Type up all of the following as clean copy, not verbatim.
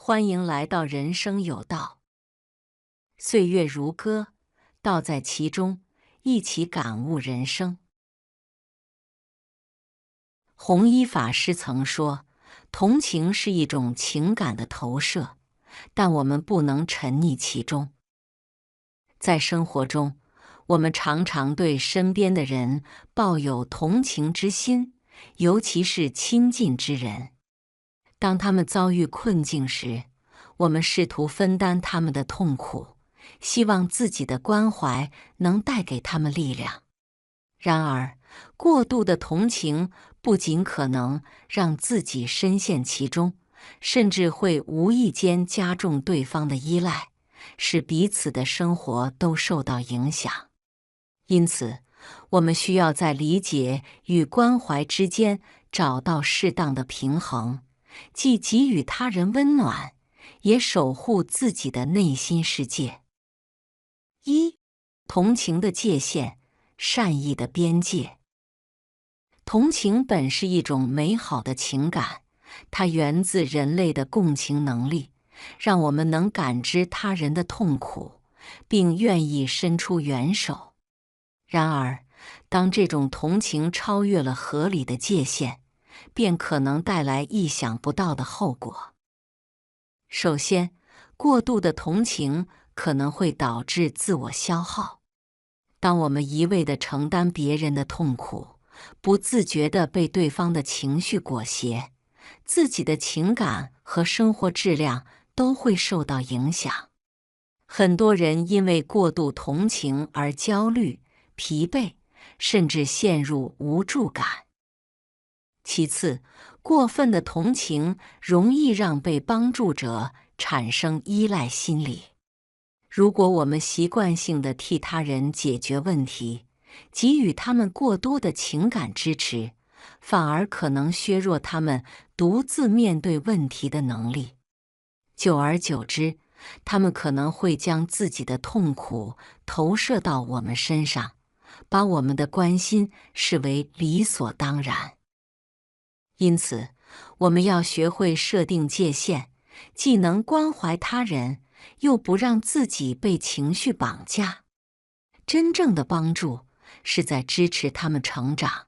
欢迎来到人生有道，岁月如歌，道在其中，一起感悟人生。弘一法师曾说，同情是一种情感的投射，但我们不能沉溺其中。在生活中，我们常常对身边的人抱有同情之心，尤其是亲近之人。当他们遭遇困境时，我们试图分担他们的痛苦，希望自己的关怀能带给他们力量。然而，过度的同情不仅可能让自己深陷其中，甚至会无意间加重对方的依赖，使彼此的生活都受到影响。因此，我们需要在理解与关怀之间找到适当的平衡，既给予他人温暖，也守护自己的内心世界。同情的界限，善意的边界。同情本是一种美好的情感，它源自人类的共情能力，让我们能感知他人的痛苦，并愿意伸出援手。然而，当这种同情超越了合理的界限，便可能带来意想不到的后果。首先，过度的同情可能会导致自我消耗。当我们一味地承担别人的痛苦，不自觉地被对方的情绪裹挟，自己的情感和生活质量都会受到影响。很多人因为过度同情而焦虑、疲惫，甚至陷入无助感。其次，过分的同情容易让被帮助者产生依赖心理。如果我们习惯性地替他人解决问题，给予他们过多的情感支持，反而可能削弱他们独自面对问题的能力。久而久之，他们可能会将自己的痛苦投射到我们身上，把我们的关心视为理所当然。因此，我们要学会设定界限，既能关怀他人，又不让自己被情绪绑架。真正的帮助是在支持他们成长，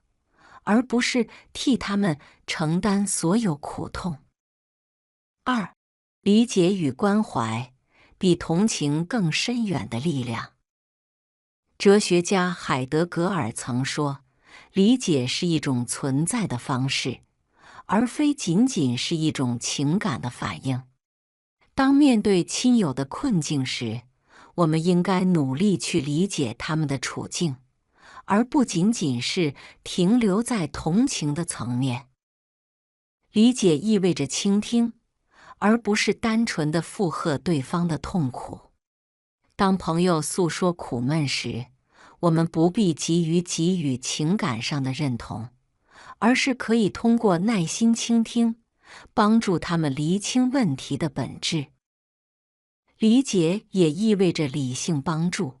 而不是替他们承担所有苦痛。理解与关怀比同情更深远的力量。哲学家海德格尔曾说，理解是一种存在的方式，而非仅仅是一种情感的反应。当面对亲友的困境时，我们应该努力去理解他们的处境，而不仅仅是停留在同情的层面。理解意味着倾听，而不是单纯的附和对方的痛苦。当朋友诉说苦闷时，我们不必急于给予情感上的认同，而是可以通过耐心倾听，帮助他们厘清问题的本质。理解也意味着理性帮助，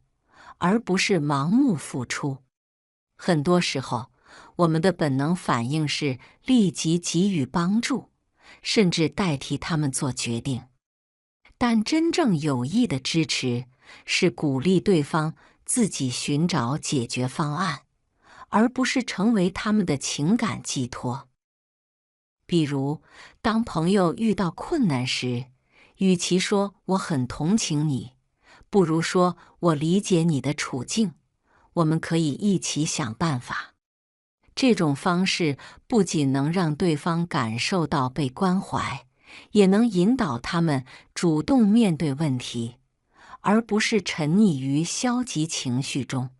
而不是盲目付出。很多时候，我们的本能反应是立即给予帮助，甚至代替他们做决定。但真正有益的支持是鼓励对方自己寻找解决方案，而不是成为他们的情感寄托。比如，当朋友遇到困难时，与其说“我很同情你”，不如说“我理解你的处境”，我们可以一起想办法。这种方式不仅能让对方感受到被关怀，也能引导他们主动面对问题，而不是沉溺于消极情绪中。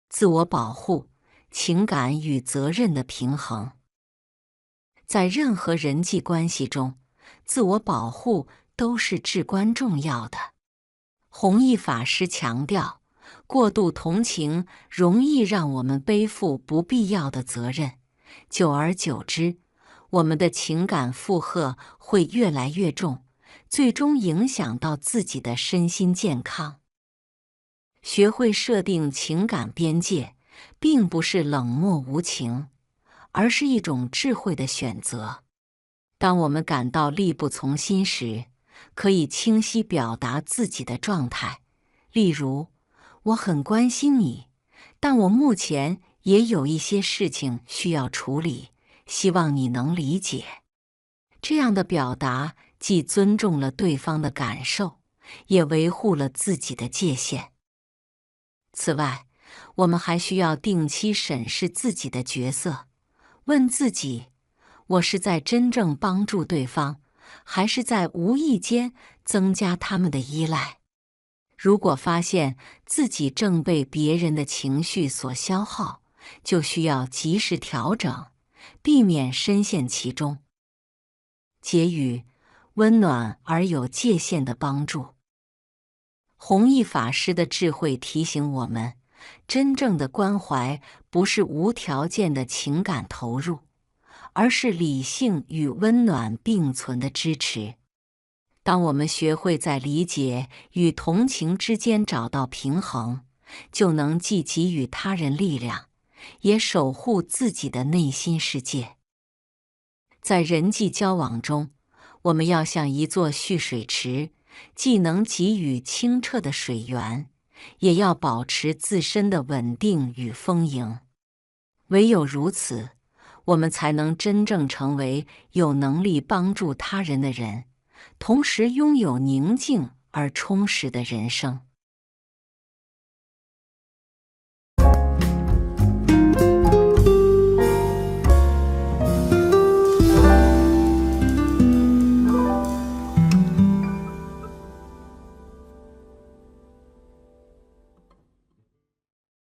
自我保护，情感与责任的平衡。在任何人际关系中，自我保护都是至关重要的。弘一法师强调，过度同情容易让我们背负不必要的责任，久而久之，我们的情感负荷会越来越重，最终影响到自己的身心健康。学会设定情感边界，并不是冷漠无情，而是一种智慧的选择。当我们感到力不从心时，可以清晰表达自己的状态，例如：我很关心你，但我目前也有一些事情需要处理，希望你能理解。这样的表达既尊重了对方的感受，也维护了自己的界限。此外，我们还需要定期审视自己的角色，问自己：我是在真正帮助对方，还是在无意间增加他们的依赖？如果发现自己正被别人的情绪所消耗，就需要及时调整，避免深陷其中。给予温暖而有界限的帮助。弘一法师的智慧提醒我们，真正的关怀不是无条件的情感投入，而是理性与温暖并存的支持。当我们学会在理解与同情之间找到平衡，就能既给予他人力量，也守护自己的内心世界。在人际交往中，我们要像一座蓄水池，既能给予清澈的水源，也要保持自身的稳定与丰盈。唯有如此，我们才能真正成为有能力帮助他人的人，同时拥有宁静而充实的人生。